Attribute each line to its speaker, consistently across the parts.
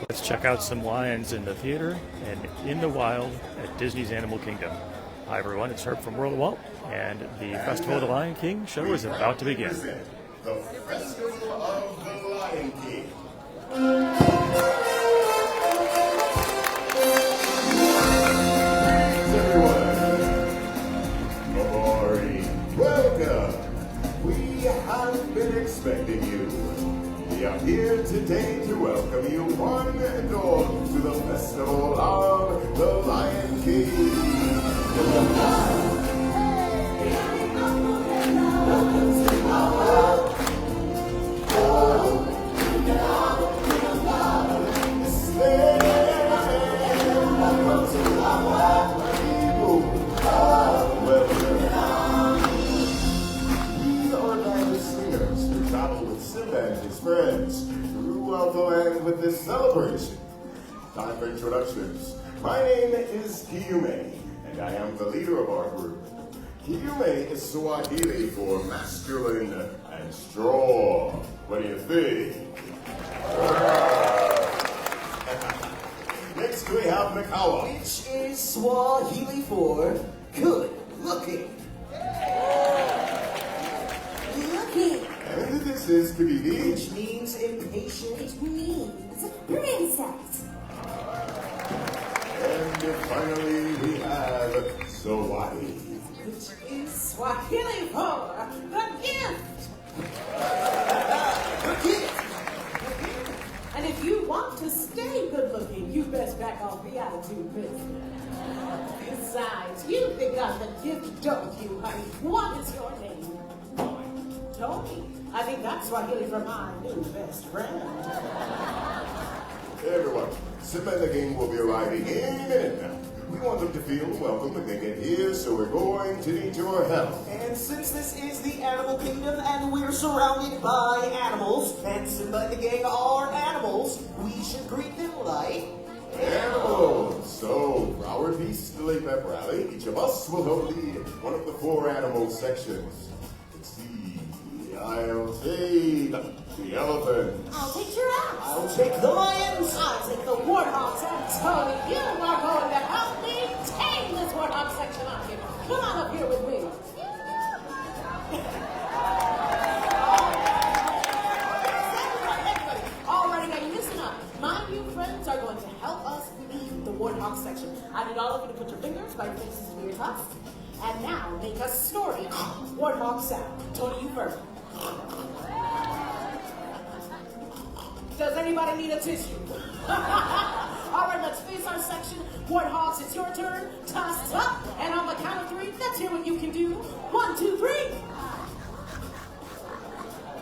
Speaker 1: Let's check out some lions in the theater and in the wild at Disney's Animal Kingdom. Hi everyone, it's Herb from World of Walt, and the Festival of the Lion King show is about to begin.
Speaker 2: The Festival of the Lion King. Welcome. We have been expecting you. We are here today to welcome you one and all to the Festival of the Lion King. And his friends throughout the land with this celebration. Time for introductions. My name is Kiume, and I am the leader of our group. Kiume is Swahili for masculine and strong. What do you think? Next we have Mikawa,
Speaker 3: which is Swahili for good looking.
Speaker 2: And this is Kibidi,
Speaker 3: which means impatient.
Speaker 4: Which means princess.
Speaker 2: And finally we have Swahili,
Speaker 5: which is Swahili for the gift.
Speaker 3: The gift.
Speaker 5: And if you want to stay good looking, you best back off the attitude business. Besides, you think I'm the gift, don't you, honey? What is your name? Tony. I think that's Swahili for my new best friend.
Speaker 2: Hey everyone, Simba and the gang will be arriving any minute now. We want them to feel welcome when they get here, so we're going to need your help.
Speaker 3: And since this is the Animal Kingdom and we're surrounded by animals, and Simba and the gang are animals, we should greet them like
Speaker 2: animals. So, for our Peace Delay Pep Rally, each of us will help lead one of the 4 animal sections. Let's see. I'll take the elephant.
Speaker 4: I'll take giraffe.
Speaker 3: I'll take the lions.
Speaker 5: I'll take the warthogs, and Tony, you are going to help me tame this warthog section up here. Come on up here with me. All right, now listen up. My new friends are going to help us lead the warthog section. I need all of you to put your fingers by your faces to your tusks. And now make a snorting warthog sound. Tony, you first. Does anybody need a tissue? All right, let's face our section. Warthogs, it's your turn. Tusks up. And on the count of 3, let's hear what you can do. 1, 2, 3.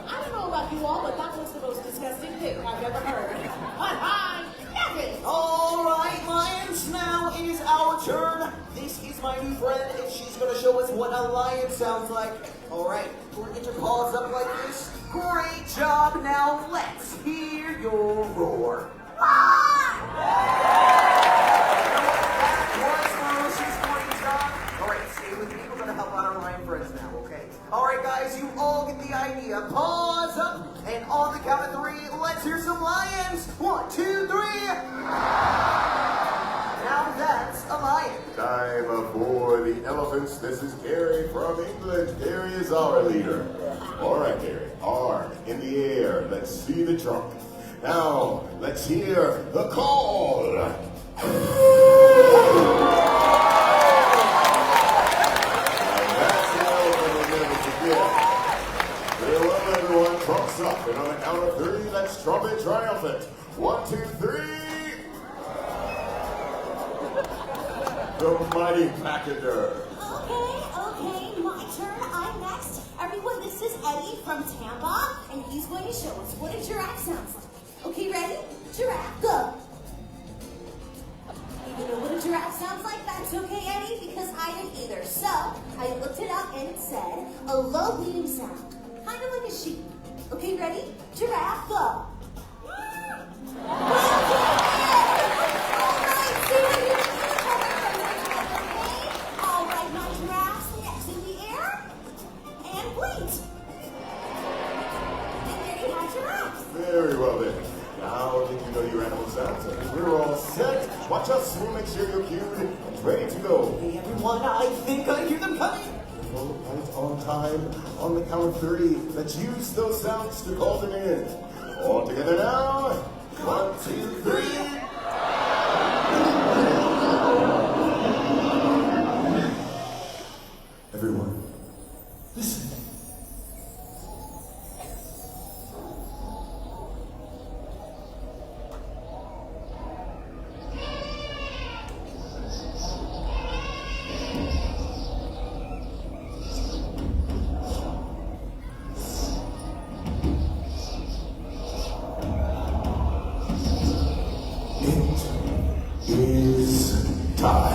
Speaker 5: I don't know about you all, but that was the most disgusting thing I've ever heard. Hi, nothing.
Speaker 3: All right, lions, now is our turn. This is my new friend, and she's going to show us what a lion sounds like. All right, we'll get your paws up like this. Great job. Now let's hear your roar. All right, stay with me. We're going to help out our lion friends now, okay? All right, guys, you all get the idea. Paws up, and on the count of 3, let's hear some lions. 1, 2, 3. Now that's a lion.
Speaker 2: Time for the elephants. This is Gary from England. Gary is our leader. All right, Gary. Arm in the air. Let's see the trunk. Now, let's hear the call. Farewell, everyone. Trunks up. And on the count of 3, let's trumpet triumphant. 1, 2, 3. The mighty Pachyderm.
Speaker 4: Okay, my turn. I'm next. Everyone, this is Eddie from Tampa, and he's going to show us what a giraffe sounds like. Okay, ready? Giraffe, go. You know what a giraffe sounds like? That's okay, Eddie, because I didn't either. So, I looked it up, and it said a low bleating sound, kind of like a sheep. Okay, ready? Giraffe, go.
Speaker 2: Very well then. Now that you know your animals Sounds like we're all set. Watch us. We'll make sure you're cued and ready to go.
Speaker 3: Hey, everyone, I think I hear them coming.
Speaker 2: Vote right on time. On the count of 30, let's use those sounds to call them in. All together now. 1, 2, 3. Everyone, listen. It is time.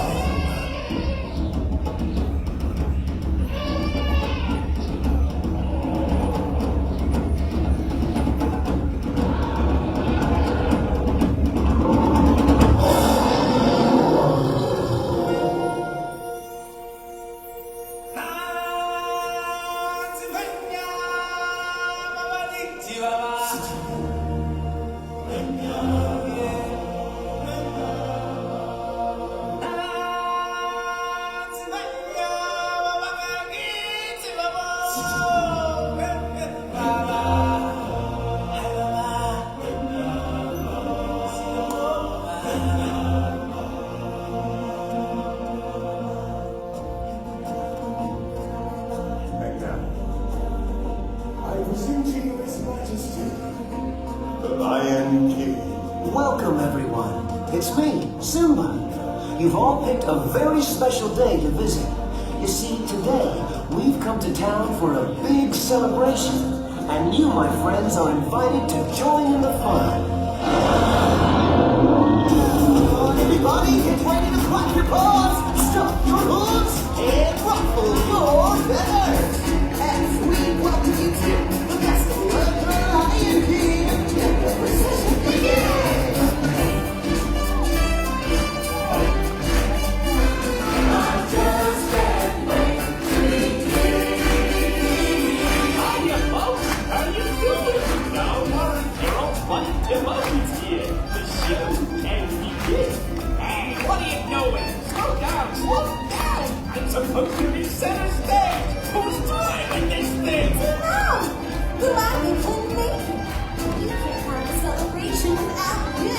Speaker 2: And now, I present to you His Majesty, the Lion King.
Speaker 6: Welcome, everyone. It's me, Simba. You've all picked a very special day to visit. You see, today, we've come to town for a big celebration, and you, my friends, are invited to join in the fun.
Speaker 3: Come on, everybody, get ready to clap your paws, stomp your hooves, and ruffle your feathers. As we welcome you to the festival of the Lion King. Let the procession begin.
Speaker 7: I'm supposed to be center stage! Who's driving this thing?
Speaker 4: No! The Lion couldn't make it. You can't have a celebration without you.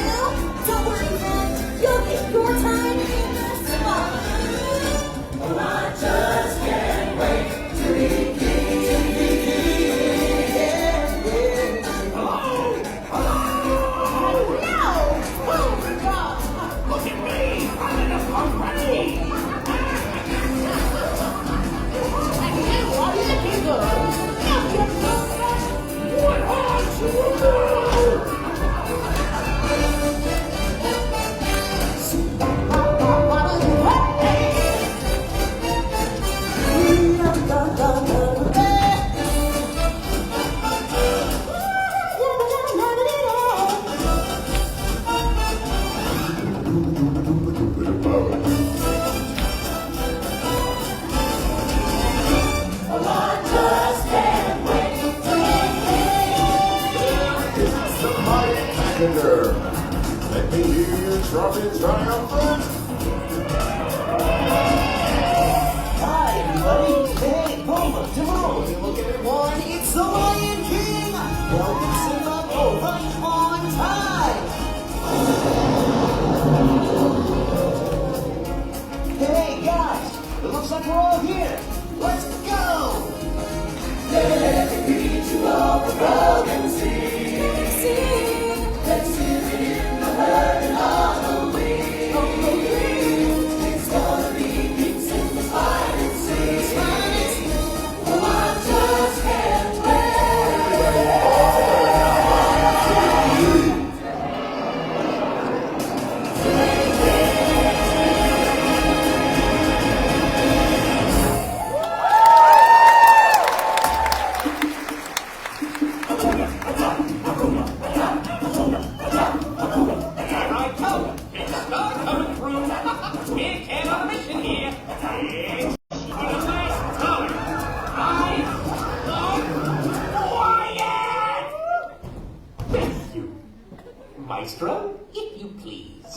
Speaker 4: Don't worry, friend. You'll get your time in the spot. I just can't wait to be king.
Speaker 7: Look at me! I'm in a punk party! What are you doing?
Speaker 2: Let me hear your trumpet triumphant.
Speaker 6: Hi, everybody. Hey, Puma, Timon.
Speaker 3: Hey, look everyone, it's the Lion King! Welcome Simba, oh, right on time!
Speaker 6: Hey, guys. It looks like we're all here. Let's go.
Speaker 4: Let me lead you all the world and see. Let's hear it in the herd and on the wing. It's gonna be King Simba's fire and sing. Oh, I just can't wait.
Speaker 7: Maestro, if you please.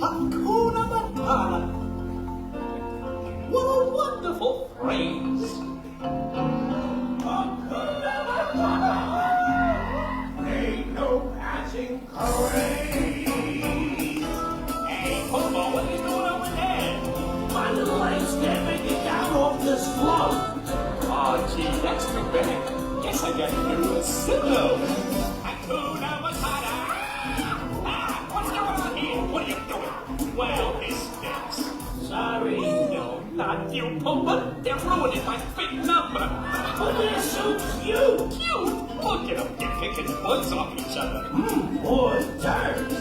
Speaker 7: Hakuna Matata. What a wonderful phrase. Hakuna Matata. Ain't no passing craze. Hey, Popo, what are you doing over there? My little legs can't make it down off this float. Oh, gee, that's too bad. Guess I gotta do a solo. Hakuna Matata. Ah, what's going on here? What are you doing? Well, this stinks. Sorry, no, not you, Pumba. They're ruining my big number. But they're so cute. Cute? Look at them. They're kicking butts off each other. Boy, turds.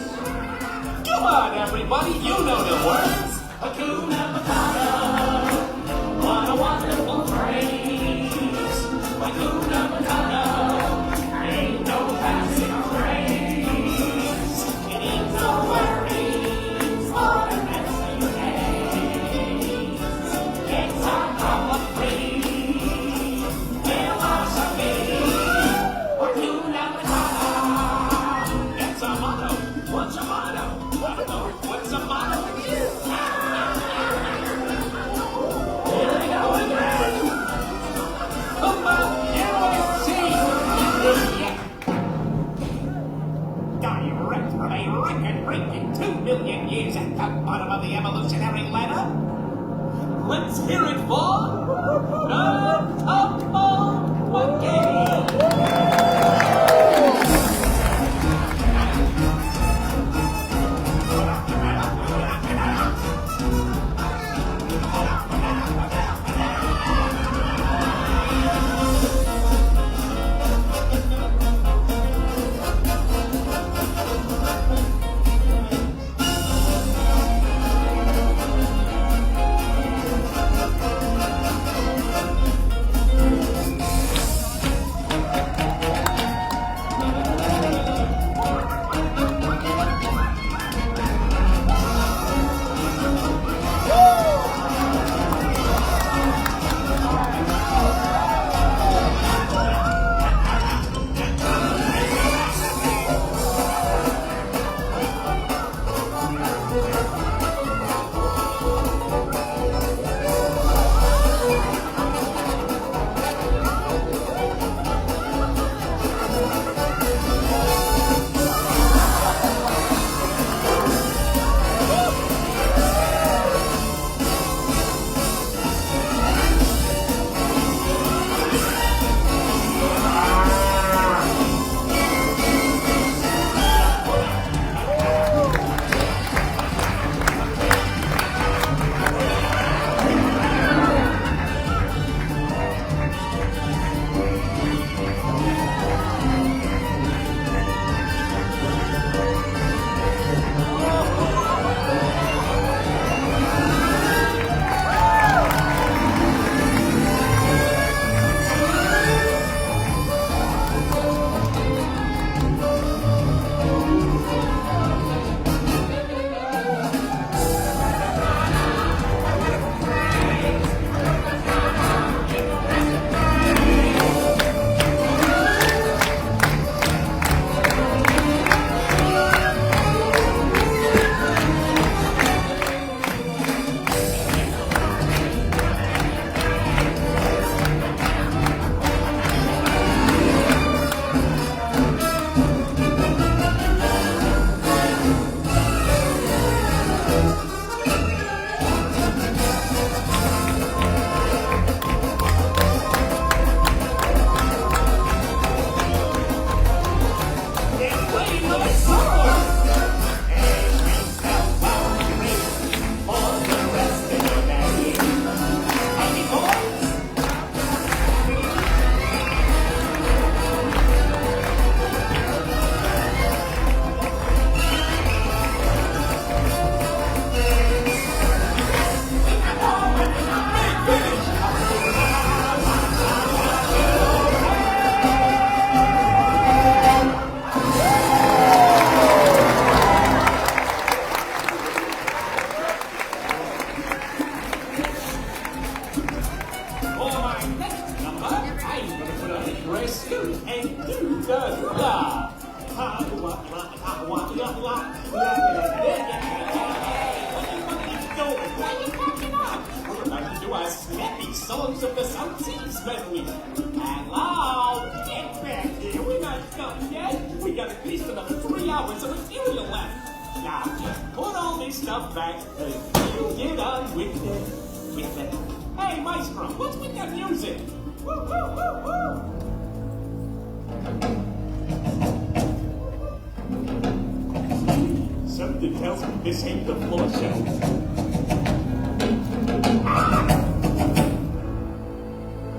Speaker 7: Come on, everybody. You know the words. Hakuna Matata. What a wonderful phrase. Hakuna Matata. Ain't no passing craze. It ain't no worries for the rest of your days. It's our proper free. Philosophy. Hakuna Matata. That's a motto. What's a motto? What's a motto for you? Here I go again. Come on, here I see. Direct from a record-breaking 2 million years at the bottom of the evolutionary ladder. Let's hear it for the Topo Monkey. done yet. We got at least another 3 hours of material left. Now, put all this stuff back and you get on with it. Hey, Maestro, what's with that music? Woo, woo, woo, woo. Something tells me this ain't the floor show.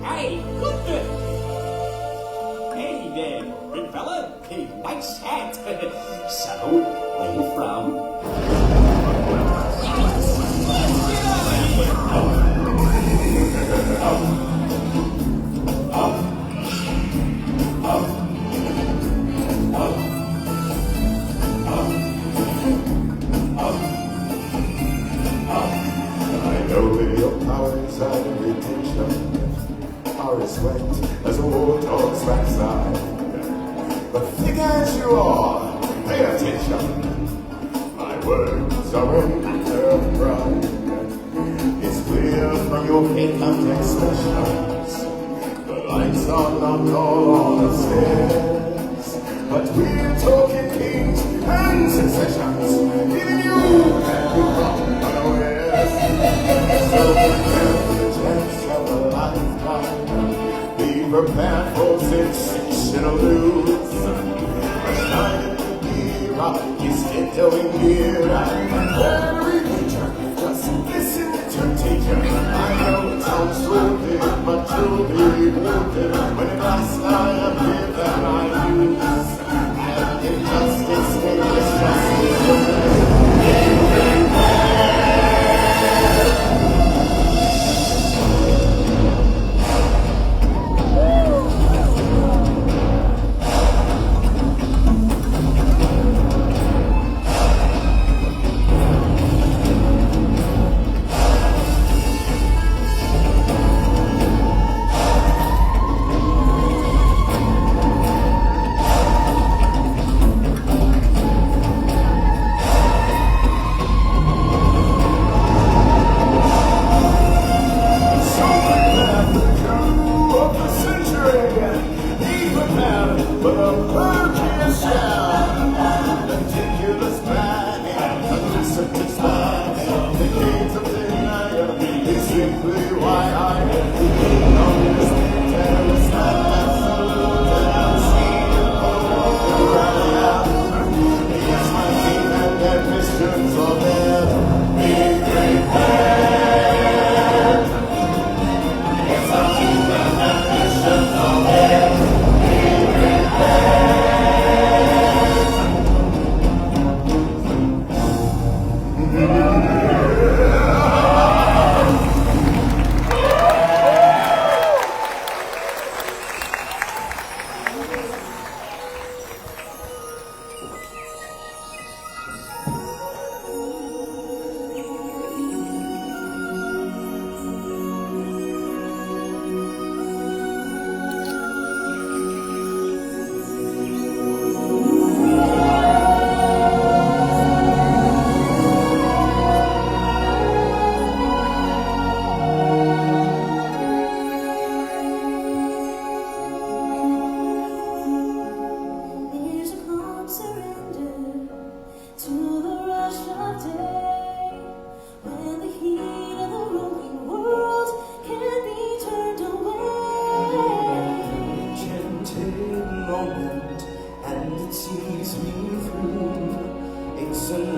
Speaker 7: Hey, Goodman! Hey there, big fella. Hey, nice hat. So, where you from? Get out of here!
Speaker 2: I know that your power inside of retention are as wet as a warthog's backside. But thick as you are, pay attention. My words are enterprise. It's clear from your headcount expressions. The lights are not all on the stairs. But we're talking kings and successions. Even you can become unawares. So prepare for the chance of a lifetime. Be prepared for sensational news. A shining mirror is entering near. And every creature just listen to teacher. I know it sounds stupid, but you'll be rewarded when at last I am here that I use. And injustice is justice.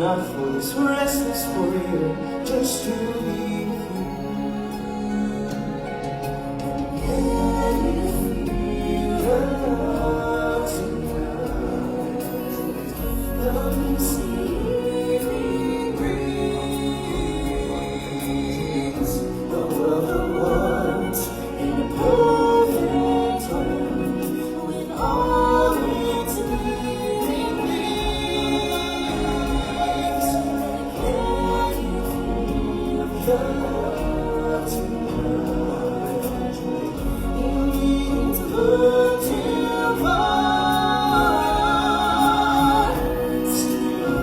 Speaker 6: enough for this restless warrior just to be free. Can you feel the love tonight? The receiving breeze, the world of once in a perfect home with all its living things. Can you feel the love tonight? You need to look too far. Still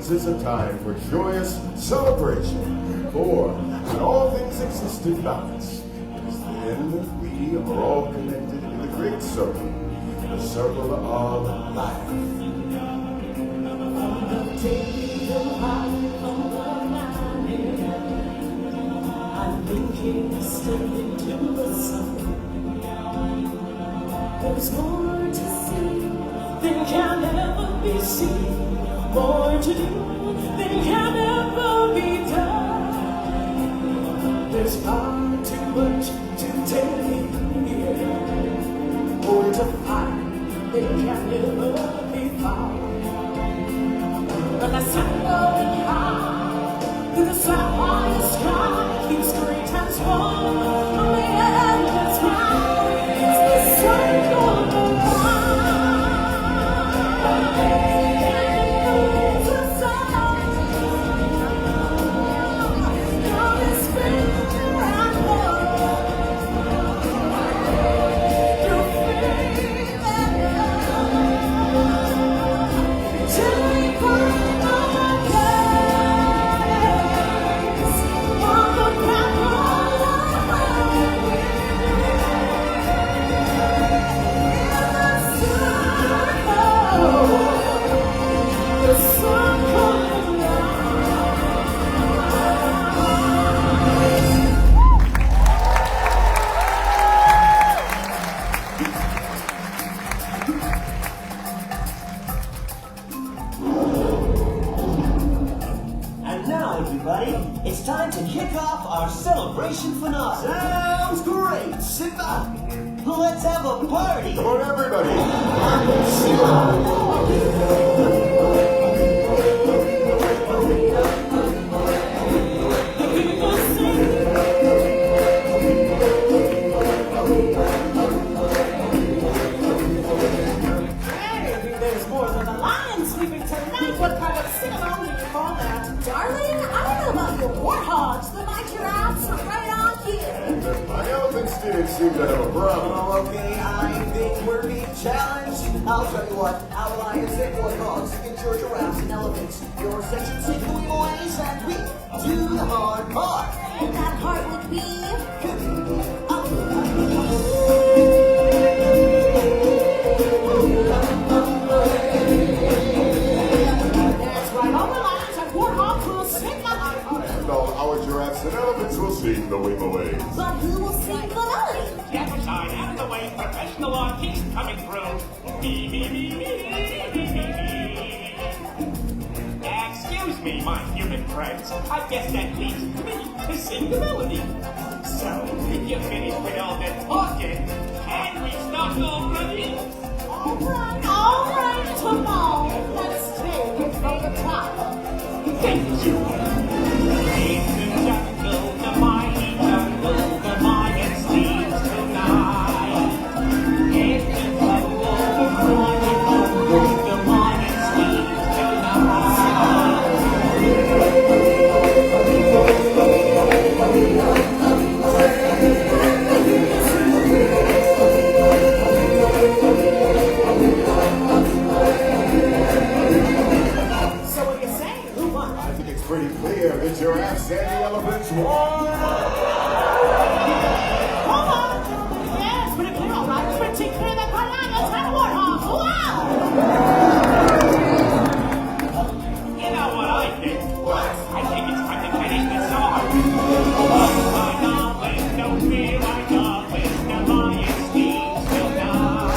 Speaker 2: Lions is a time for joyous celebration. For when all things exist in balance, it is then we are all connected in the great circle, the circle of life.
Speaker 5: I'm thinking, stepping to the sun. There's more to see than can ever be seen. More to do than can ever be done. There's far too much to take here. More to find than can never be found. But the sun going high through the sapphire sky keeps great and small on the endless round. It's the circle of life. It's a song. God is fair and love. Your faith and love. Till we find our place on the path of life. The circle of life.
Speaker 6: And now, everybody, it's time to kick off our celebration finale.
Speaker 3: Sounds great. Sit back.
Speaker 6: Let's have a party.
Speaker 2: Come on, everybody.
Speaker 5: People sing. Hey, there's more than a lion sleeping tonight. What kind of sing-along do you call that?
Speaker 4: Darling, I don't know about your warthogs, but my giraffes are right on here.
Speaker 2: My elephants didn't seem to have a problem.
Speaker 3: Oh, okay, I think we're being challenged. I'll tell you what, our lions and warthogs get your giraffes and elephants, your section 6 boys, and we do the hard part.
Speaker 4: And that heart would be...
Speaker 5: That's right, all the lions and warthogs will sing the hard part.
Speaker 2: And all our giraffes and elephants will sing the wing away.
Speaker 4: But who will sing the melody?
Speaker 7: Step aside, out of the way, professional artiste coming through. Me, me, me, me, me, me, me. Excuse me, my human friends. I guess that leaves me to sing the melody. So, if you're finished with all that talking, can we start already?
Speaker 5: All right, come on. Let's take it from the top.
Speaker 7: Thank you. In the jungle, the mighty jungle, the lion sleeps tonight. In the jungle, the mighty jungle, the lion sleeps tonight.
Speaker 5: So what do you say? Who won?
Speaker 2: I think it's pretty clear the giraffes and the elephants won.
Speaker 5: Hold on. Yes, pretty clear, all right. Pretty clear that my lions and warthogs. Wow!
Speaker 7: You know what I think? What? I think it's time to finish the song. I know, don't fear, I know, the lion sleeps tonight.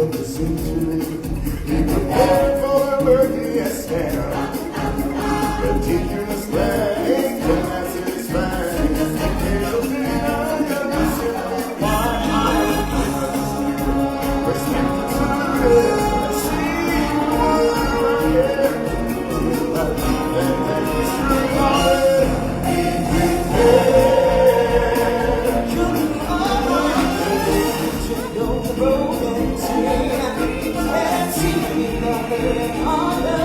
Speaker 2: of the century. Be prepared for the murkiest stare. Ridiculous things, the massive is fine. It'll be simply why respect the truth. See what I am. Then destroy it. Be prepared.
Speaker 3: You'll be alright. You know the road and see. And see the hurt on the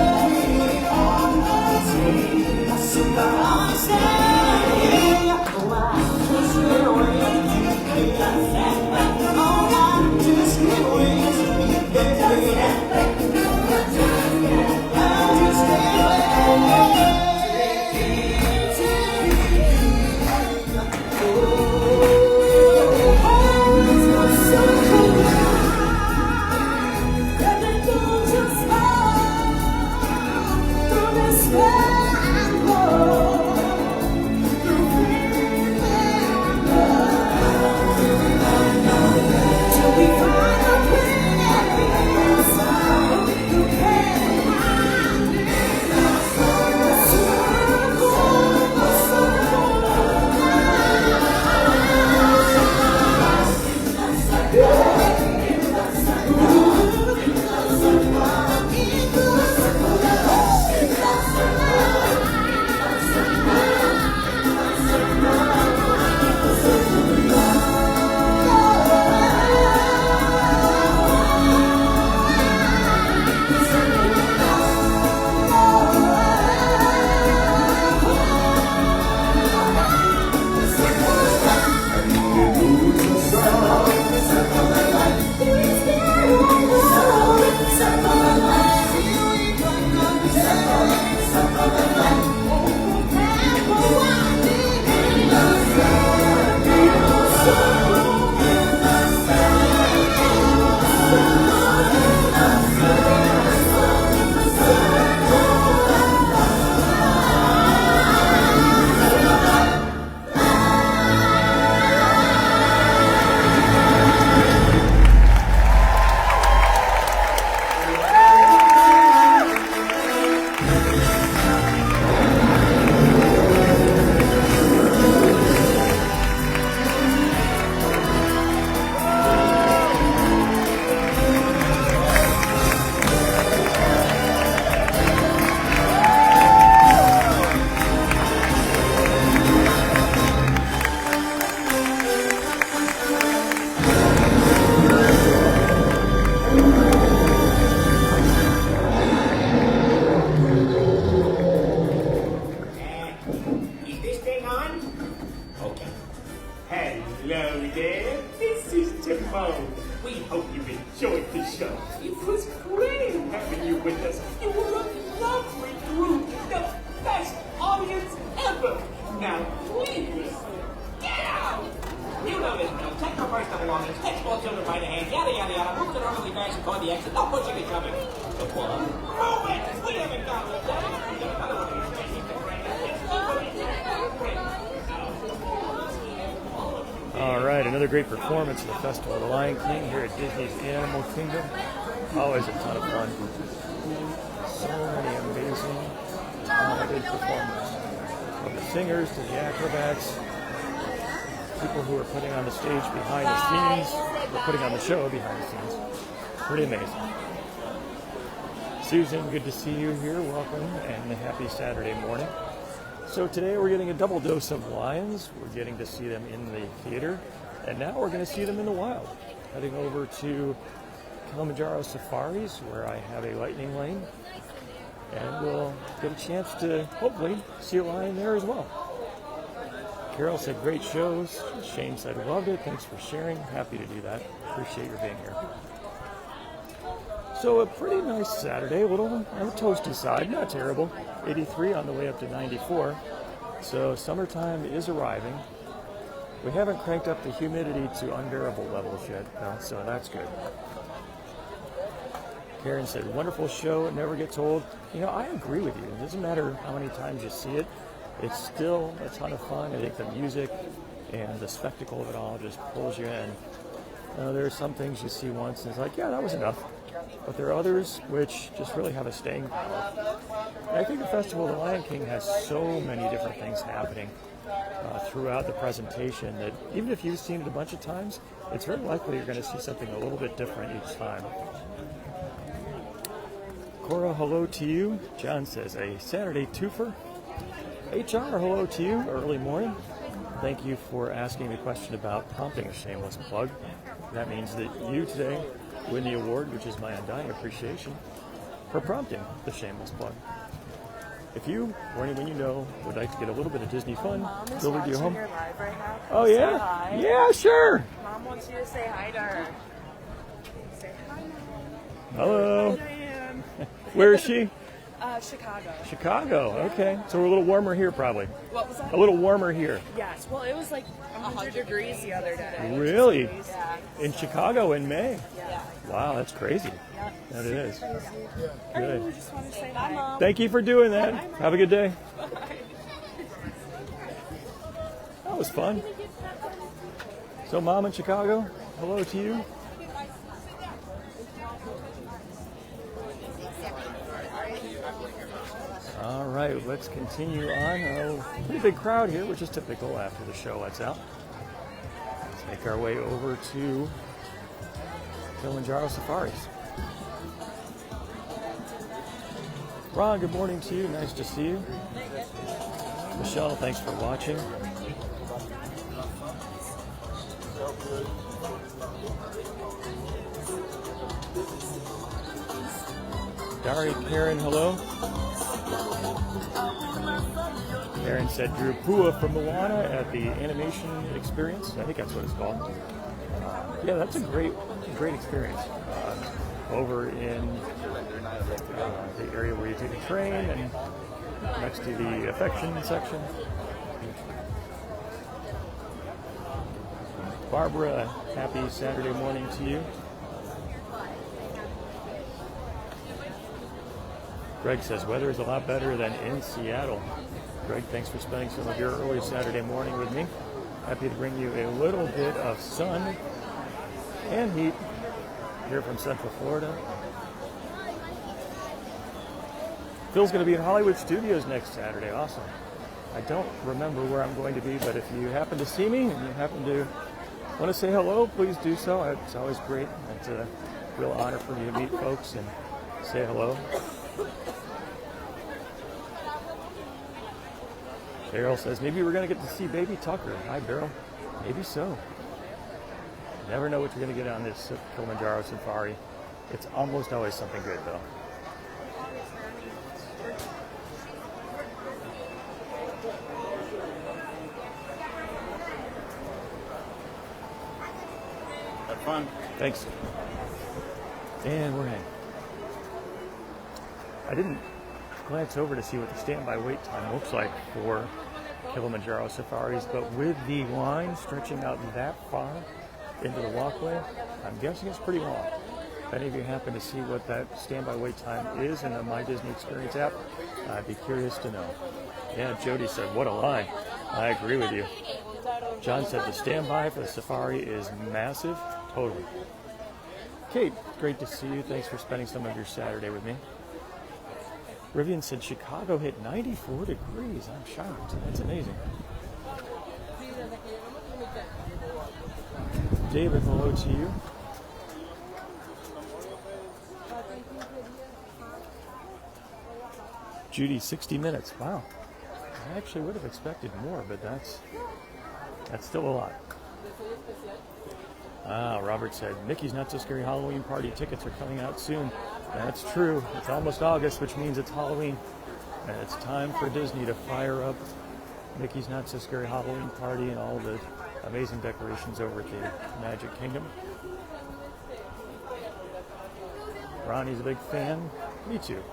Speaker 7: Hello there, this is Timon. We hope you enjoyed the show. It was great having you with us. You were a lovely group, the best audience ever. Now please, get out! You know this, Bill. Take your personal belongings, take small children by the hand, yada yada yada, move to the orderly fashion toward the exit, no pushing each other. The one. Move it! We haven't got it.
Speaker 1: All right, another great performance of the Festival of the Lion King here at Disney's Animal Kingdom. Always a ton of fun. So many amazing talented performers. From the singers to the acrobats, people who are putting on the stage behind the scenes, or putting on the show behind the scenes. Pretty amazing. Susan, good to see you here. Welcome, and a happy Saturday morning. So today we're getting a double dose of lions. We're getting to see them in the theater, and now we're going to see them in the wild. Heading over to Kilimanjaro Safaris, where I have a lightning lane, and we'll get a chance to hopefully see a lion there as well. Carol said great shows. Shane said loved it. Thanks for sharing. Happy to do that. Appreciate your being here. So a pretty nice Saturday, a little on the toasty side, not terrible. 83 on the way up to 94. So summertime is arriving. We haven't cranked up the humidity to unbearable levels yet, though, so that's good. Karen said, wonderful show, it never gets old. You know, I agree with you. It doesn't matter how many times you see it. It's still a ton of fun. I think the music and the spectacle of it all just pulls you in. There are some things you see once and it's like, yeah, that was enough. But there are others which just really have a staying power. And I think the Festival of the Lion King has so many different things happening throughout the presentation that even if you've seen it a bunch of times, it's very likely you're going to see something a little bit different each time. Cora, hello to you. John says, a Saturday twofer. HR, hello to you. Early morning. Thank you for asking the question about prompting a shameless plug. That means that you today win the award, which is my undying appreciation for prompting the shameless plug. If you or anyone you know would like to get a little bit of Disney fun, go over to your home.
Speaker 8: Your live right now.
Speaker 1: Oh
Speaker 8: Say
Speaker 1: yeah?
Speaker 8: hi.
Speaker 1: Yeah, sure.
Speaker 8: Mom wants you to say hi to her. Say hi, Mom.
Speaker 1: Hello.
Speaker 8: Diane.
Speaker 1: Where is she?
Speaker 8: Chicago.
Speaker 1: Chicago. Okay. So we're a little warmer here probably.
Speaker 8: What was that?
Speaker 1: A little warmer here.
Speaker 8: Yes. Well, it was like 100 degrees the other day.
Speaker 1: Really?
Speaker 8: Yeah.
Speaker 1: In Chicago in May?
Speaker 8: Yeah.
Speaker 1: Wow, that's crazy.
Speaker 8: Yep.
Speaker 1: That is.
Speaker 8: I
Speaker 1: Good.
Speaker 8: just want to say hi, Mom.
Speaker 1: Thank you for doing that. Have a good day. That was fun. So, Mom in Chicago, hello to you. All right, let's continue on. Oh, pretty big crowd here, which is typical after the show lets out. Let's make our way over to Kilimanjaro Safaris. Ron, good morning to you. Nice to see you. Michelle, thanks for watching. Dari, Karen, hello. Karen said Drew Pua from Moana at the animation experience. I think that's what it's called. Yeah, that's a great experience. Over in the area where you take a train and next to the affection section. Barbara, happy Saturday morning to you. Greg says weather is a lot better than in Seattle. Greg, thanks for spending some of your early Saturday morning with me. Happy to bring you a little bit of sun and heat here from Central Florida. Phil's going to be in Hollywood Studios next Saturday. Awesome. I don't remember where I'm going to be, but if you happen to see me and you happen to want to say hello, please do so. It's always great. It's a real honor for me to meet folks and say hello. Beryl says, maybe we're going to get to see Baby Tucker. Hi, Beryl. Maybe so. You never know what you're going to get on this Kilimanjaro Safari. It's almost always something good, though.
Speaker 9: Have fun.
Speaker 1: Thanks. And we're in. I didn't glance over to see what the standby wait time looks like for Kilimanjaro Safaris, but with the line stretching out that far into the walkway, I'm guessing it's pretty long. If any of you happen to see what that standby wait time is in the My Disney Experience app, I'd be curious to know. Yeah, Jody said, what a line. I agree with you. John said the standby for the safari is massive. Totally. Kate, great to see you. Thanks for spending some of your Saturday with me. Rivian said Chicago hit 94 degrees. I'm shocked. That's amazing. David, hello to you. Judy, 60 minutes. Wow. I actually would have expected more, but that's still a lot. Robert said, Mickey's Not So Scary Halloween Party tickets are coming out soon. That's true. It's almost August, which means it's Halloween. And it's time for Disney to fire up Mickey's Not So Scary Halloween Party and all the amazing decorations over at the Magic Kingdom. Ronnie's a big fan. Me too.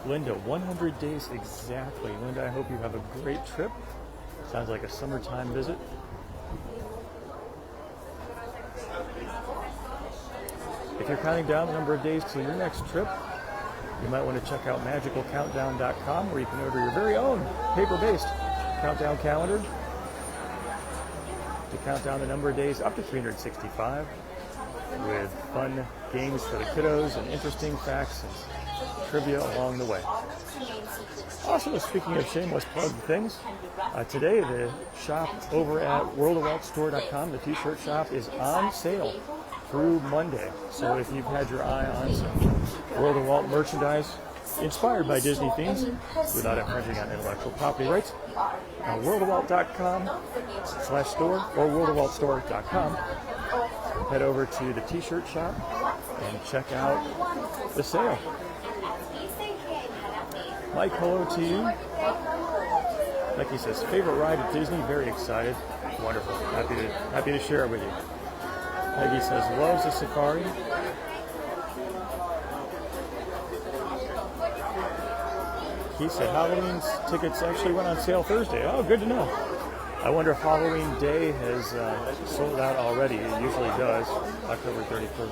Speaker 1: Linda, 100 days exactly. Linda, I hope you have a great trip. Sounds like a summertime visit. If you're counting down the number of days to your next trip, you might want to check out magicalcountdown.com, where you can order your very own paper-based countdown calendar. to count down the number of days up to 365 with fun games for the kiddos and interesting facts and trivia along the way. Also, speaking of shameless plug things, today the shop over at worldofwaltstore.com, the t-shirt shop, is on sale through Monday. So if you've had your eye on some World of Walt merchandise inspired by Disney themes without infringing on intellectual property rights, worldofwalt.com/store or worldofwaltstore.com. Head over to the t-shirt shop and check out the sale. Mike, hello to you. Becky says, favorite ride at Disney, very excited. Wonderful. Happy to share it with you. Peggy says, loves the safari. He said Halloween tickets actually went on sale Thursday. Oh, good to know. I wonder if Halloween Day has sold out already. It usually does, October 31st.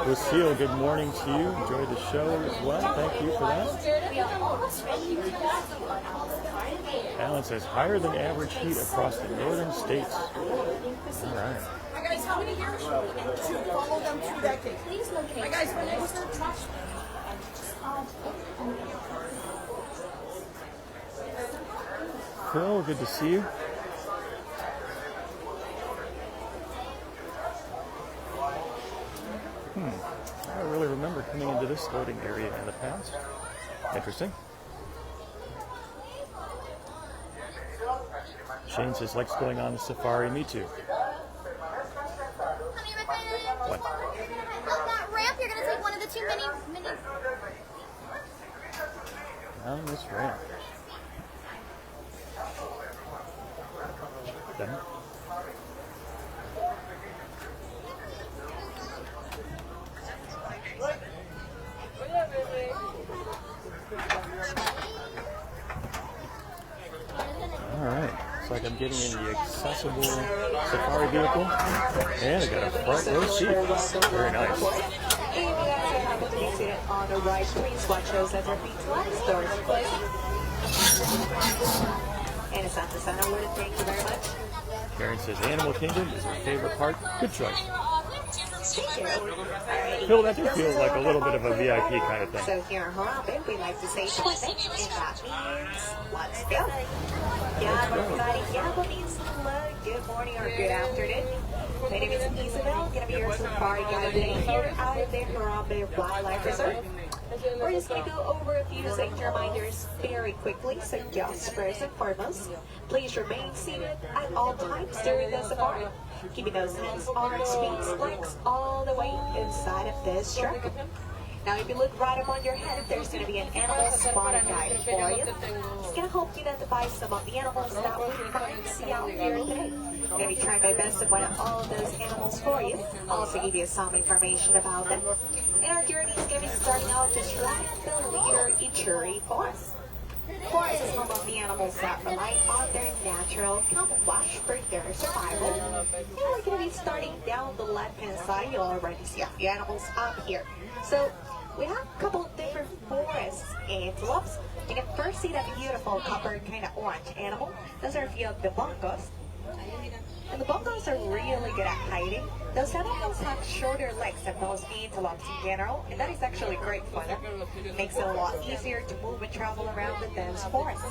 Speaker 1: Lucille, good morning to you. Enjoyed the show as well. Thank you for that. Alan says, higher than average heat across the northern states. All right.
Speaker 5: Hi guys, how many here? Two. Follow them through that gate. Please locate. Hi guys, what's their trash?
Speaker 1: Phil, good to see you. I don't really remember coming into this loading area in the past. Interesting. Shane says, likes going on the safari. Me too. What?
Speaker 4: On that ramp, you're going to take one of the two mini...
Speaker 1: Down this ramp. Then. All right, looks like I'm getting in the accessible safari vehicle, and I got a front row seat. Very nice.
Speaker 9: On the right, please watch those at their feet. Doors closed. And it's at the center. Thank you very much.
Speaker 1: Karen says Animal Kingdom is her favorite part. Good choice.
Speaker 9: Thank you.
Speaker 1: Phil, that just feels like a little bit of a VIP kind of thing.
Speaker 9: So here in Harambe, we like to say something, and that means let's go. Yeah, everybody, yeah, means hello, good morning or good afternoon. My name is Isabel, going to be your safari guide today here out of the Harambe Wildlife Reserve. We're just going to go over a few safety reminders very quickly. So just first and foremost, please remain seated at all times during the safari. Keeping those hands, arms, feet, legs all the way inside of this truck. Now, if you look right up on your head, there's going to be an animal spotting guide for you. It's going to help you identify some of the animals that we might see out here today. I'm going to be trying my best to point out all of those animals for you. I'll also give you some information about them. And our journey is going to be starting out just right at the Leader Ituri Forest. Forest is home of the animals that rely on their natural camouflage for their survival. And we're going to be starting down the left-hand side. You'll already see a few animals up here. So we have a couple of different forest antelopes. You can first see that beautiful copper kind of orange animal. Those are a few of the bongos. And the bongos are really good at hiding. Those animals have shorter legs than most antelopes in general, and that is actually great for them. It makes it a lot easier to move and travel around the dense forest.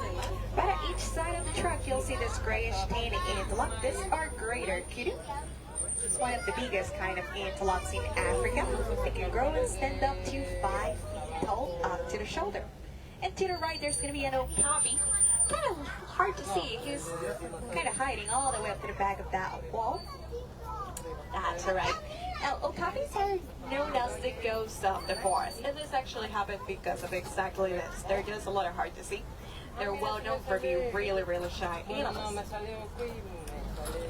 Speaker 9: Right at each side of the truck, you'll see this grayish tan antelope. These are greater kudu. It's one of the biggest kind of antelopes in Africa. It can grow and stand up to 5 feet tall up to the shoulder. And to the right, there's going to be an okapi. Kind of hard to see. He's kind of hiding all the way up to the back of that wall. That's right. Now, okapis are known as the ghosts of the forest. And this actually happened because of exactly this. They're just a little hard to see. They're well known for being really, really shy animals.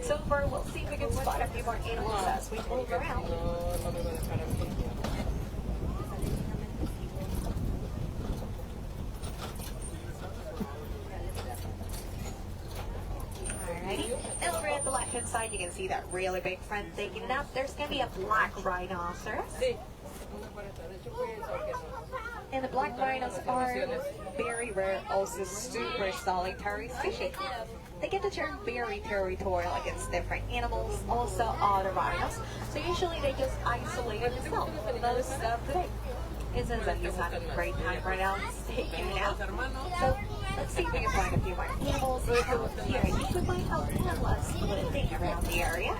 Speaker 9: So far, we'll see if we can spot a few more animals as we move around. Alrighty, and over at the left-hand side, you can see that really big front taking up. There's going to be a black rhinoceros. And the black rhinos are very rare, also super solitary species. They get to turn very territorial against different animals, also other rhinos. So usually they just isolate themselves most of the day. It seems like he's having a great time right now, taking it out. So let's see if we can find a few more animals out here. I think we might have less living around the area.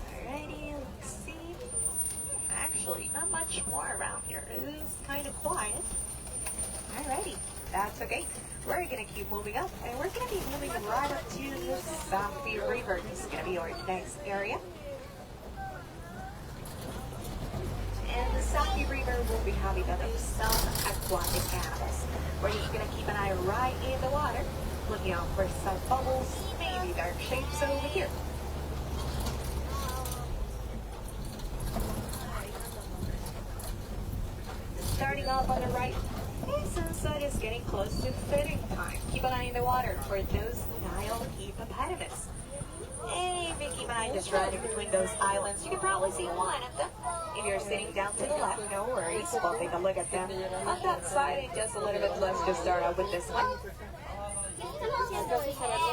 Speaker 9: Alrighty, let's see. Actually, not much more around here. It is kind of quiet. Alrighty, that's okay. We're gonna keep moving up, and we're gonna be moving right up to the Safi River. This is gonna be our next area. And the Safi River will be habitat of some aquatic animals, where you're gonna keep an eye right in the water, looking out for some bubbles, maybe dark shapes over here. Starting off on the right, the sunset is getting close to feeding time. Keep an eye in the water for those Nile hippopotamus. And if you keep an eye just right in between those islands, you can probably see one of them. If you're sitting down to the left, no worries, we'll take a look at them. On that side, and just a little bit, let's just start out with this one.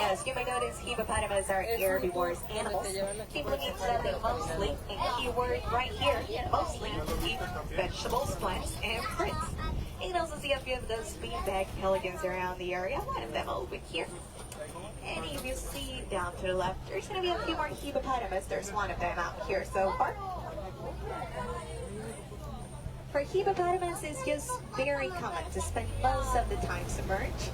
Speaker 9: Yes, you may notice hippopotamus are herbivorous animals. People means that they mostly, and keyword right here, mostly eat vegetables, plants, and fruits. You can also see a few of those beanbag pelicans around the area, one of them over here. And if you see down to the left, there's going to be a few more hippopotamus. There's one of them out here so far. For hippopotamus, it's just very common to spend most of the time submerged.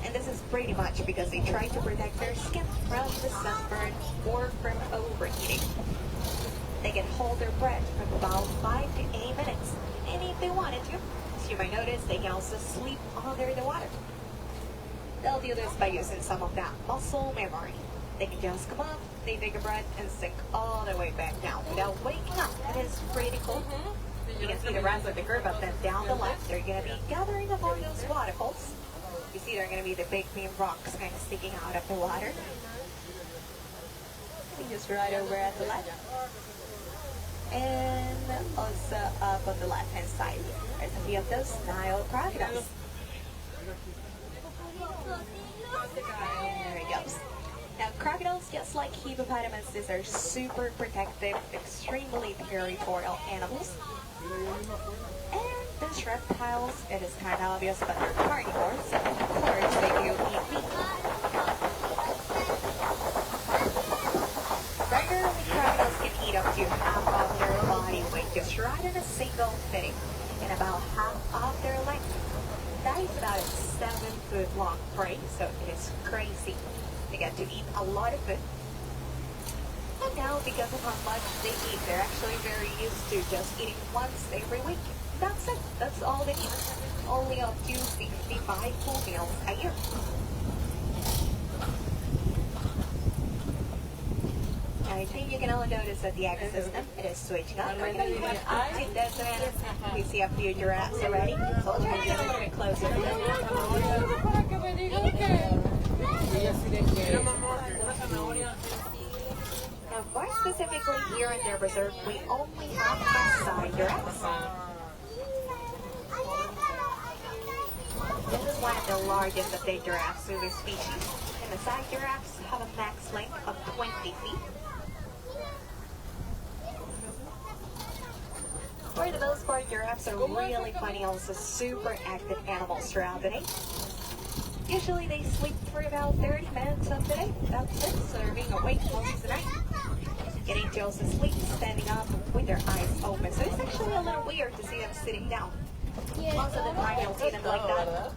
Speaker 9: And this is pretty much because they try to protect their skin from the sunburn or from overheating. They can hold their breath from about 5 to 8 minutes. And if they wanted to, as you might notice, they can also sleep under the water. They'll do this by using some of that muscle memory. They can just come up, they take a breath, and sink all the way back down without waking up. It is pretty cool. You can see the rest of the group of them down the left. They're going to be gathering among those waterfalls. You see they're going to be the big green rocks kind of sticking out of the water. Just right over at the left. And also up on the left hand side, there's a few of those Nile crocodiles. There he goes. Now crocodiles, just like hippopotamuses, are super protective, extremely territorial animals. And these reptiles, it is kind of obvious, but they're carnivores, so of course they do eat meat. Regularly, crocodiles can eat up to half of their body weight just right in a single sitting, and about half of their length. That is about a 7-foot long prey, so it is crazy. They get to eat a lot of food. And now, because of how much they eat, they're actually very used to just eating once every week. That's it. That's all they eat. Only up to 65 full meals a year. I think you can all notice that the ecosystem, it is switching up. We're going to be up to desert. We see a few giraffes already. So we'll try to get a little bit closer. Now, more specifically here in their reserve, we only have Maasai giraffes. This is one of the largest of the giraffe species. And Maasai giraffes have a max length of 20 feet. For the most part, giraffes are really funny, also super active animals throughout the day. Usually they sleep for about 30 minutes of the day. That's it, so they're being awake most of the night. Getting to also sleep standing up with their eyes open. So it's actually a little weird to see them sitting down. Most of the time you'll see them like that.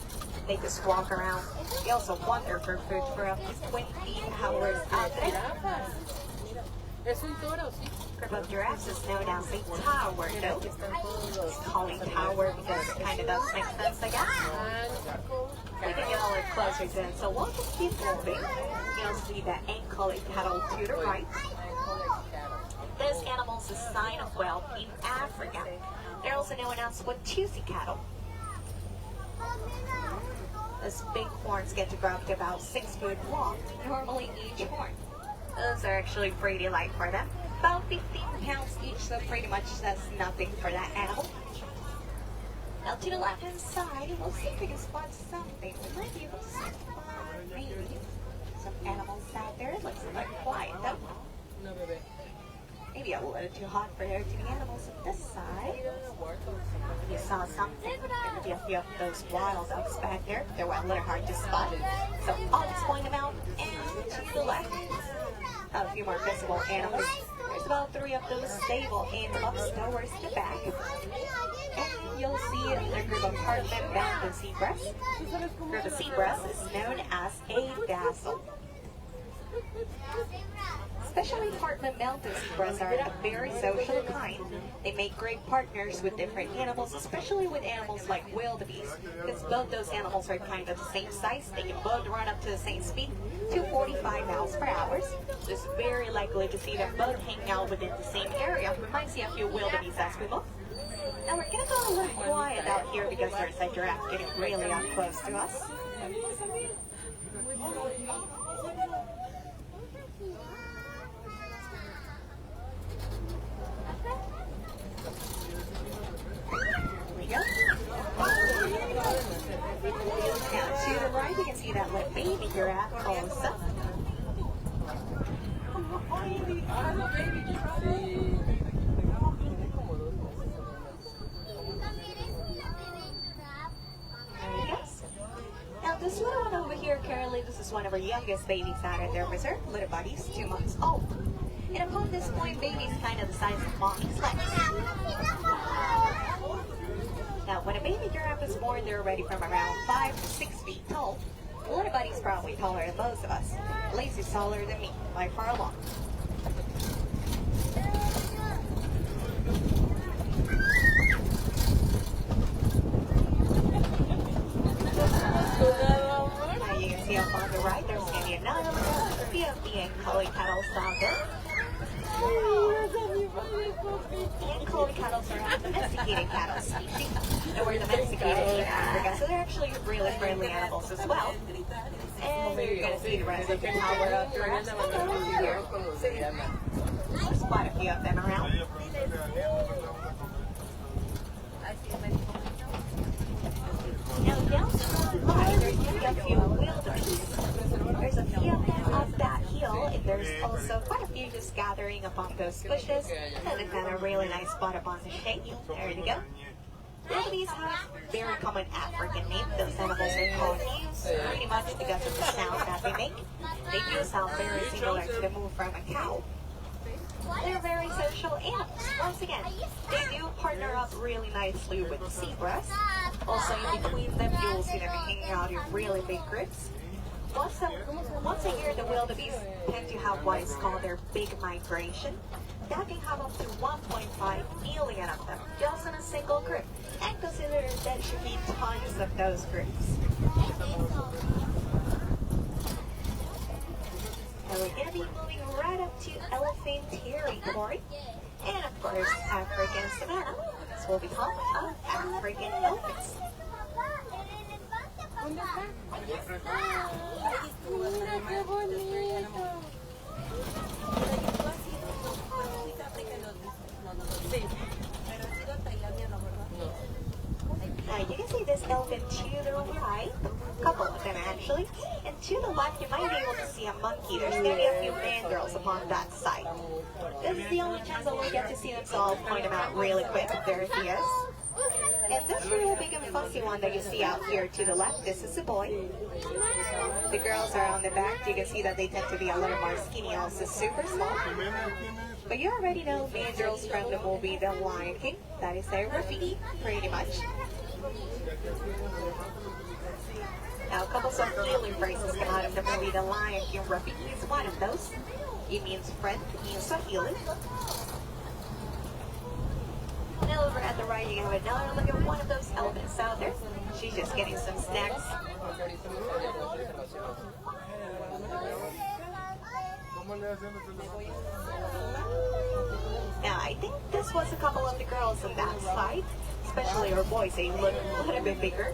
Speaker 9: They just walk around. They also wander for food for up to 20 hours a day. Group of giraffes is known as a tower, though. It's called a tower because it kind of does make sense, I guess. We can get a little closer to them, so we'll just keep moving. You'll see the anklet cattle to the right. This animal is a sign of wealth in Africa. They're also known as Watusi cattle. As bighorns get to grow up to about 6 foot long, normally each horn. Those are actually pretty light for them, about 15 pounds each, so pretty much that's nothing for that animal. Now to the left hand side, we'll see if we can spot something. We might be able to spot maybe some animals out there. Looks like quiet though. Maybe a little too hot for there to be animals on this side. You saw something. Maybe a few of those wild ducks back there. They were a little hard to spot. So I'll just point them out. And to the left, a few more visible animals. There's about 3 of those stable antelopes towards the back. And you'll see a group of Heartland mountain zebras. Group of zebras is known as a dazzle. Especially Heartland mountain zebras are a very social kind. They make great partners with different animals, especially with animals like wildebeest, because both those animals are kind of the same size. They can both run up to the same speed, 245 miles per hour. So it's very likely to see them both hang out within the same area. We might see a few wildebeest as we look. Now we're gonna go a little quiet out here because there's a giraffe getting really up close to us. Here we go. Now to the right, you can see that little baby giraffe close up. Now this little one over here, Carolee, this is one of our youngest babies out of their reserve. Little buddy's 2 months old. And upon this point, baby's kind of the size of mommy's legs. Now when a baby giraffe is born, they're already from around 5 to 6 feet tall. The little buddy's probably taller than most of us. Lacey's taller than me, by far along. Now you can see up on the right, there's going to be another Ethiopian collie cattle out there. And collie cattle are a domesticated cattle species. And we're domesticated in Africa, so they're actually really friendly animals as well. And you're going to see the rest of the power of giraffes over here. There's quite a few of them around. Now down to the right, there's going to be a few wildebeest. There's a few of them up that hill, and there's also quite a few just gathering up on those bushes. And they found a really nice spot up on the shade. There you go. Wildebeest have a very common African name. Those animals are called ewes, pretty much because of the sound that they make. They do sound very similar to the moo from a cow. They're very social animals. Once again, they do partner up really nicely with the zebras. Also, in between them, you'll see them hanging out in really big groups. Once a year, the wildebeest tend to have what is called their big migration. That can have up to 1.5 million of them, just in a single group. And consider there should be tons of those groups. Now we're going to be moving right up to elephant territory. And of course, African savanna. This will be home of African elephants. Now you can see this elephant to the right, a couple of them actually, and to the left you might be able to see a monkey. There's going to be a few mandrills upon that side. This is the only chance that we get to see them, so I'll point them out really quick. There he is. And this really big and fussy one that you see out here to the left, this is a boy. The girls are on the back. You can see that they tend to be a little more skinny, also super small. But you already know mandrills from the movie The Lion King. That is their graffiti, pretty much. Now, a couple of healing phrases come out of the movie The Lion King. Graffiti is one of those. It means friend in Swahili. And over at the right, you have another look at one of those elephants out there. She's just getting some snacks. Now, I think this was a couple of the girls on that side, especially our boys. They look a little bit bigger.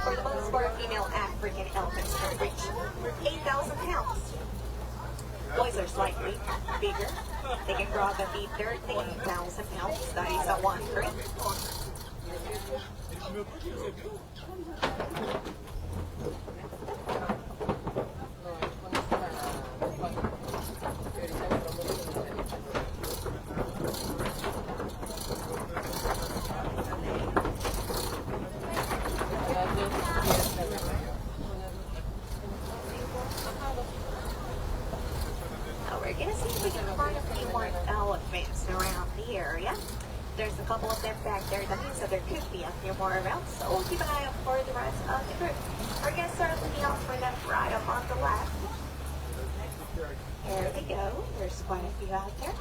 Speaker 9: for the most part, female African elephants can reach 8,000 pounds. Boys are slightly bigger. They can grow up to be 13,000 pounds. That is a 1-3. We're gonna see if we can find a few more elephants around the area. There's a couple of them back there. That means that there could be a few more around, so we'll keep an eye out for the rest of the group. We're gonna start looking out for them right up on the left. There we go. There's quite a few out there.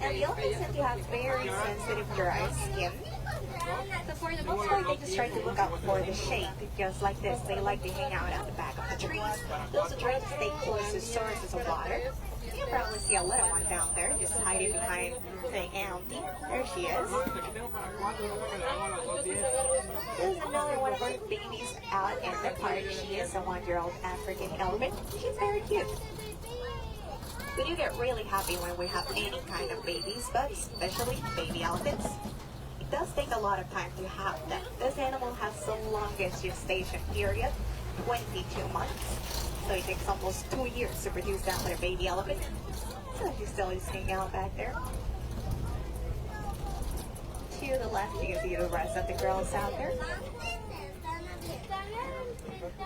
Speaker 9: And the elephants tend to have very sensitive dry skin. So for the most part, they just try to look out for the shade. Just like this, they like to hang out at the back of the trees. They also try to stay close to sources of water. You'll probably see a little one down there, just hiding behind the auntie. There she is. There's another one of our babies out in the park. She is a 1-year-old African elephant. She's very cute. We do get really happy when we have any kind of babies, but especially baby elephants. It does take a lot of time to have them. This animal has the longest gestation period, 22 months. So it takes almost 2 years to produce that little baby elephant. So she's still listening out back there. To the left, you can see the rest of the girls out there.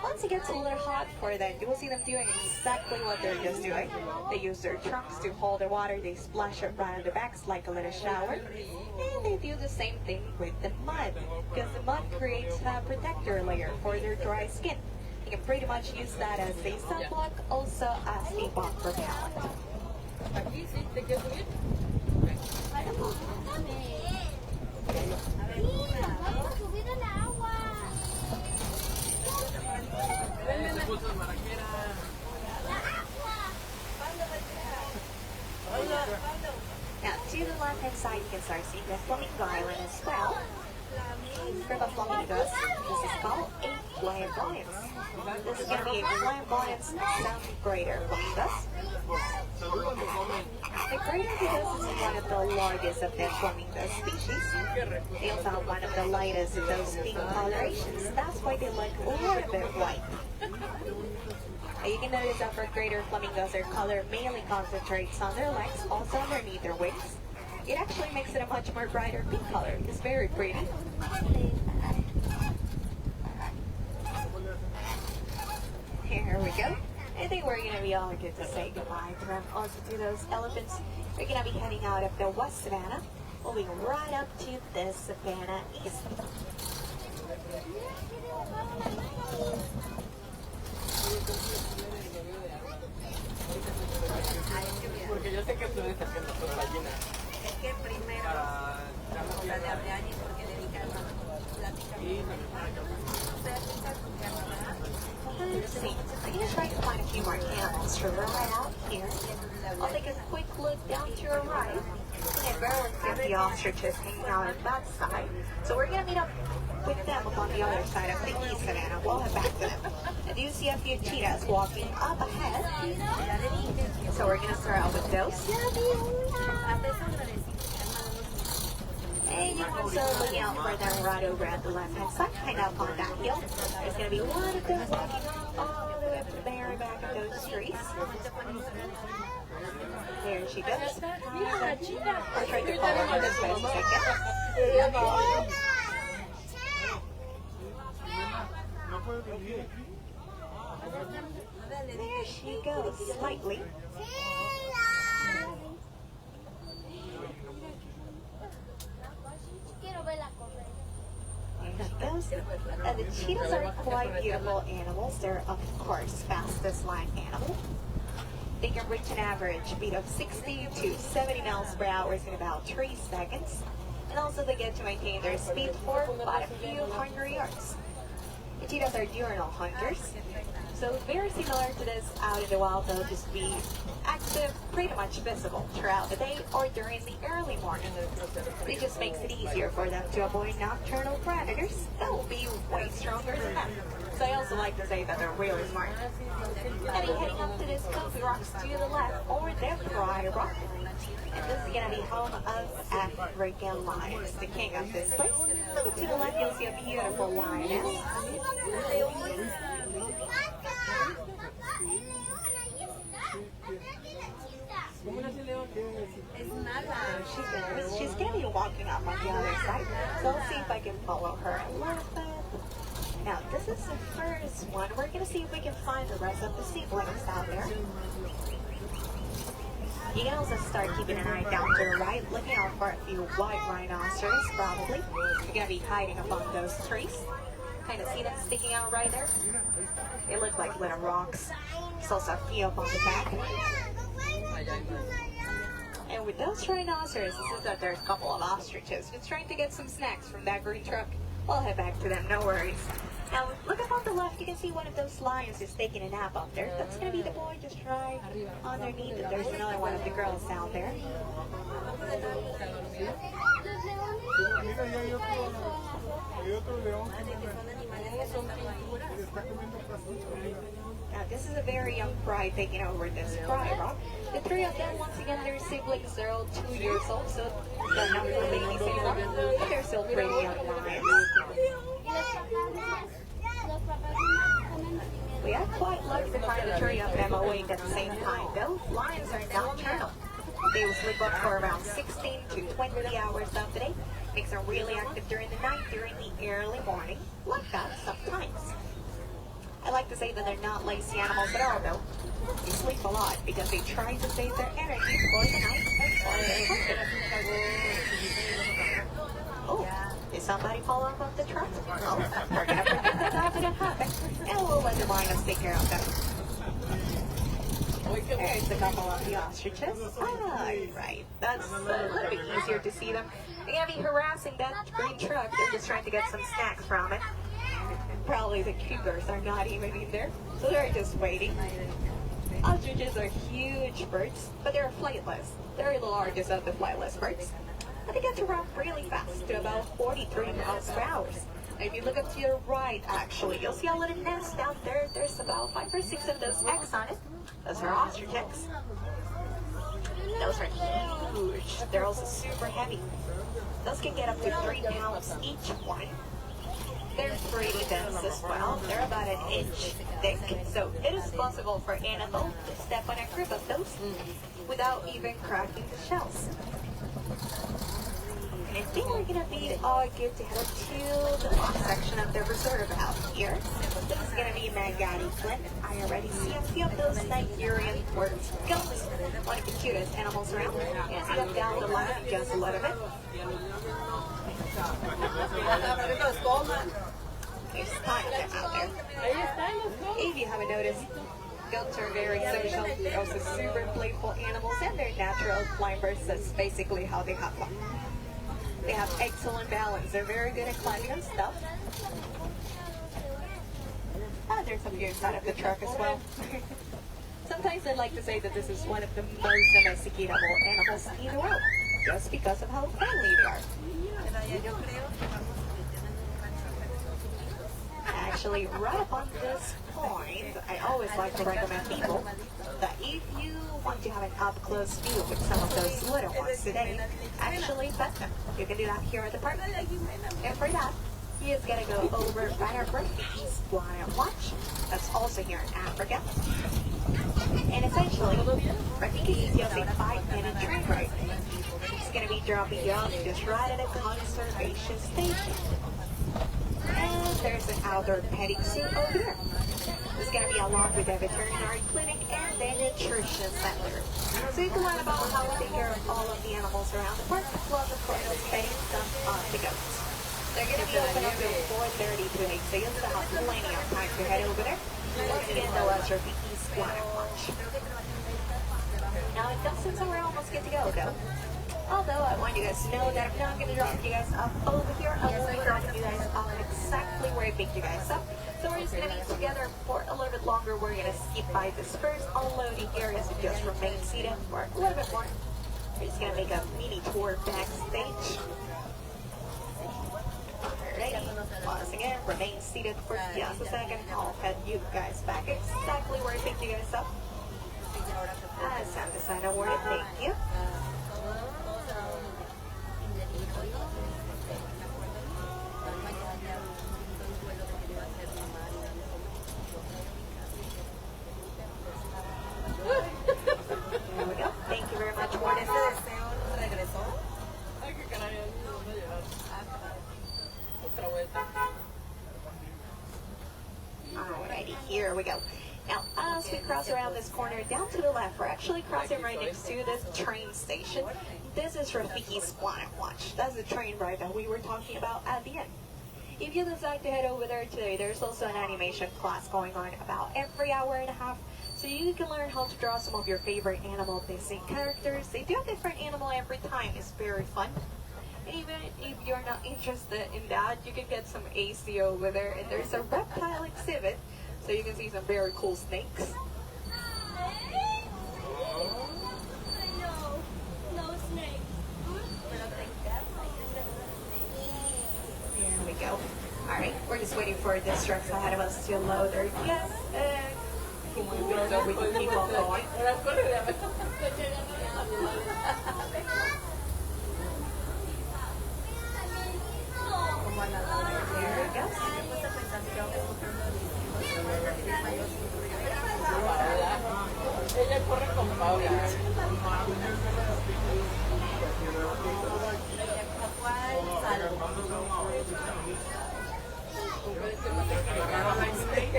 Speaker 9: Once it gets a little hot for them, you will see them doing exactly what they're just doing. They use their trunks to hold the water, they splash it right on their backs like a little shower. And they do the same thing with the mud, because the mud creates a protector layer for their dry skin. You can pretty much use that as a sunblock, also as a bumper pallet. Now, to the left-hand side, you can start seeing the Flamingo Island as well. Group of flamingos. This is called a flamboyance. This is going to be a flamboyance some greater flamingos. The greater flamingos is one of the largest of the flamingo species. They also have one of the lightest of those pink colorations. That's why they look a little bit white. You can notice that for greater flamingos, their color mainly concentrates on their legs, also underneath their wings. It actually makes it a much more brighter pink color. It's very pretty. Here we go. I think we're going to be all good to say goodbye to them. Also to those elephants, we're going to be heading out of the West Savannah, moving right up to the Savannah East.
Speaker 10: Porque yo sé que tú estás haciendo tu gallina. Es que primero la de Abriani porque le dedican
Speaker 9: Let's see. I'm going to try to find a few more animals to right out here. I'll take a quick look down to your right. And Maryland got the ostriches hanging out on that side. So we're going to meet up with them on the other side of the East Savannah. We'll head back to them. I do see a few cheetahs walking up ahead. So we're going to start out with those. And you're also looking out for them right over at the left-hand side, kind of on that hill. There's going to be one of them walking all the way up to the very back of those trees. There she goes. I'll try to follow her as fast as I can. There she goes, slightly. And the cheetahs are quite beautiful animals. They're, of course, fastest land animal. They can reach an average speed of 60 to 70 miles per hour in about 3 seconds. And also they get to maintain their speed for about a few hundred yards. The cheetahs are diurnal hunters, So very similar to this out in the wild, they'll just be active, pretty much visible throughout the day or during the early morning. It just makes it easier for them to avoid nocturnal predators that will be way stronger than them. So I also like to say that they're really smart. Gonna be heading up to this Kobe Rocks to the left, or their Pride Rock. And this is gonna be home of African lions, the king of this place. Look to the left, you'll see a beautiful lioness. She's gonna be walking up on the other side, so let's see if I can follow her a little bit. Now, this is the first one. We're gonna see if we can find the rest of the siblings out there. You can also start keeping an eye down to the right, looking out for a few white rhinoceros, probably. You're gonna be hiding among those trees. Kind of see them sticking out right there? They look like little rocks. There's also a few up on the back. And with those rhinoceros, this is that there's a couple of ostriches just trying to get some snacks from that green truck. We'll head back to them, no worries. Now, look up on the left, you can see one of those lions just taking a nap up there. That's going to be the boy just right underneath it. There's another one of the girls down there. Now, this is a very young pride taking over this pride rock. The three of them, once again, they're siblings. They're all 2 years old, so they're not the babies anymore, but they're still pretty young lions. We are quite lucky to find the three of them awake at the same time. Those lions are nocturnal. They will sleep up for around 16 to 20 hours of the day. Makes them really active during the night, during the early morning, like that sometimes. I like to say that they're not lazy animals at all, though. They sleep a lot because they try to save their energy for the night and for their hunting. Oh, did somebody fall off of the truck? Oh, we're gonna forget that that didn't happen, and we'll let the lions take care of them. There's a couple of the ostriches. Alright, that's a little bit easier to see them. They're gonna be harassing that green truck. They're just trying to get some snacks from it. Probably the cougars are not even in there, so they're just waiting. Ostriches are huge birds, but they're flightless. They're the largest of the flightless birds. But they get to run really fast, to about 43 miles per hour. If you look up to your right, actually, you'll see a little nest out there. There's about 5 or 6 of those eggs on it. Those are ostrich eggs. Those are huge. They're also super heavy. Those can get up to 3 pounds each one. They're pretty dense as well. They're about 1 inch thick, so it is possible for an adult to step on a group of those without even cracking the shells. And I think we're gonna be all good to head up to the last section of the reserve out here. This is gonna be Magadi Flint. I already see a few of those Nigerian port goats, one of the cutest animals around. And see them down the line just a little bit. There's tons of them out there. If you haven't noticed, goats are very social. They're also super playful animals, and they're natural climbers. That's basically how they have fun. They have excellent balance. They're very good at climbing on stuff. There's some here inside of the truck as well. Sometimes I like to say that this is one of the most domesticatable animals in the world, just because of how friendly they are. Actually, right upon this point, I always like to recommend people that if you want to have an up-close view with some of those little ones today, actually pet them. You can do that here at the park. And for that, you just gotta go over Bannerbrook East Lion Watch. That's also here in Africa. And essentially, I think it's just a 5-minute train ride. It's gonna be dropping you off just right at a conservation station. And there's an outdoor petting zoo over there. It's going to be along with a veterinary clinic and a nutrition center. So you can learn about how to take care of all of the animals around the park, plus of course spending some on the goats. They're going to be open until 4:30 today, so you'll still have plenty of time to head over there. Once again, the West River East Lion Watch. Now it does seem so we're almost good to go though. Although I want you guys to know that I'm not going to drop you guys off over here. I'm going to be dropping you guys off exactly where I picked you guys up. So we're just going to be together for a little bit longer. We're going to skip by this first unloading area, so just remain seated for a little bit more. We're just going to make a mini tour backstage. Alright, once again, remain seated for just a second. I'll head you guys back exactly where I picked you guys up. It's time to sign a word. Thank you. There we go. Thank you very much, Warden. Alrighty, here we go. Now, as we cross around this corner, down to the left, we're actually crossing right next to this train station. This is Rafiki's Planet Watch. That's the train ride that we were talking about at the end. If you decide to head over there today, there's also an animation class going on about every hour and a half, so you can learn how to draw some of your favorite animal Disney characters. They do a different animal every time. It's very fun. Even if you're not interested in that, you can get some AC over there, and there's a reptile exhibit, so you can see some very cool snakes. There we go. Alright, we're just waiting for this trucks ahead of us to load their yes, so we can keep on going. There it goes.
Speaker 10: Ella corre con Paula.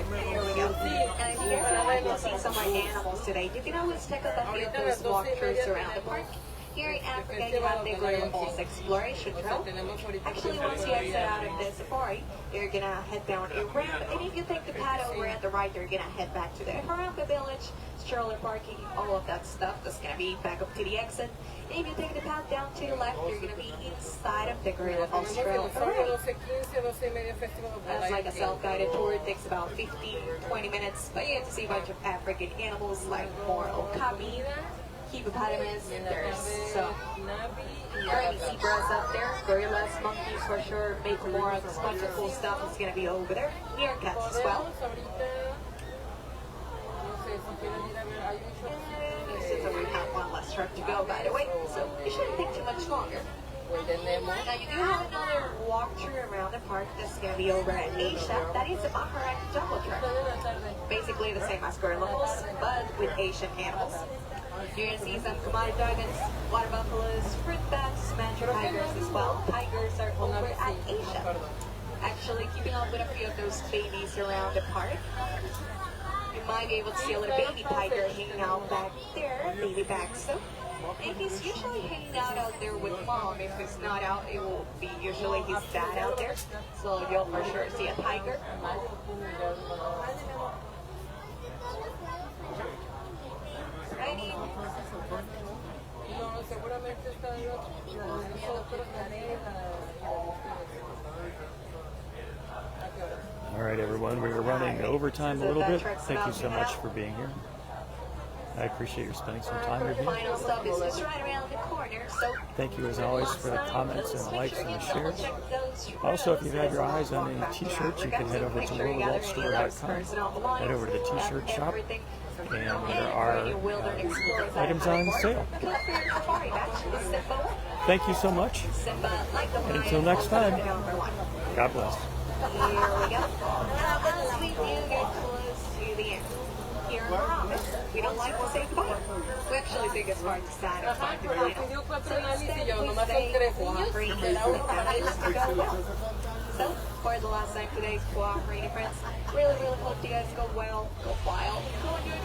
Speaker 9: Here we go. And if you're going to see some more animals today, you can always check out a few of those walkthroughs around the park. Here in Africa, you have the Gorilla Falls Exploration Trail. Actually, once you exit out of the safari, you're going to head down a ramp. And if you take the path over at the right, you're going to head back to the Harambe Village, stroller parking, all of that stuff. That's going to be back up to the exit. And if you take the path down to the left, you're going to be inside of the Gorilla Falls Trail. That's like a self-guided tour. It takes about 15-20 minutes, but you get to see a bunch of African animals like more okapi, hippopotamus, there's some tiny zebras up there, gorillas, monkeys for sure, make more of this bunch of cool stuff is going to be over there, meerkats as well. And since we have one less truck to go, by the way, so it shouldn't take too much longer. Now you do have another walkthrough around the park that's going to be over at Asia. That is the Maharaki Jungle Trek. Basically the same as Gorilla Falls, but with Asian animals. You're going to see some Komodo dragons, water buffaloes, fruit bats, manchu tigers as well. Tigers are over at Asia. Actually, keeping up with a few of those babies around the park. You might be able to see a little baby tiger hanging out back there, baby Baxter. And he's usually hanging out there with mom. If he's not out, it will be usually his dad out there. So you'll for sure see a tiger. Righty.
Speaker 1: All right, everyone, we are running overtime a little bit. Thank you so much for being here. I appreciate you spending some time with me.
Speaker 9: Final stop is just right around the corner, so
Speaker 1: Thank you, as always, for the comments and likes and the shares. Also, if you've had your eyes on any t-shirts, you can head over to WorldWalkStore.com, head over to the t-shirt shop, and there are items on sale. Thank you so much, and until next time, God bless.
Speaker 9: Here we go. As we do get close to the end. Here in Bahamas, we don't like to say goodbye. We actually think it's hard to start and find the final. So instead, we say cooperating with families to go well. So, for the last time today, cooperating friends, really hope you guys go well, go wild, go enjoy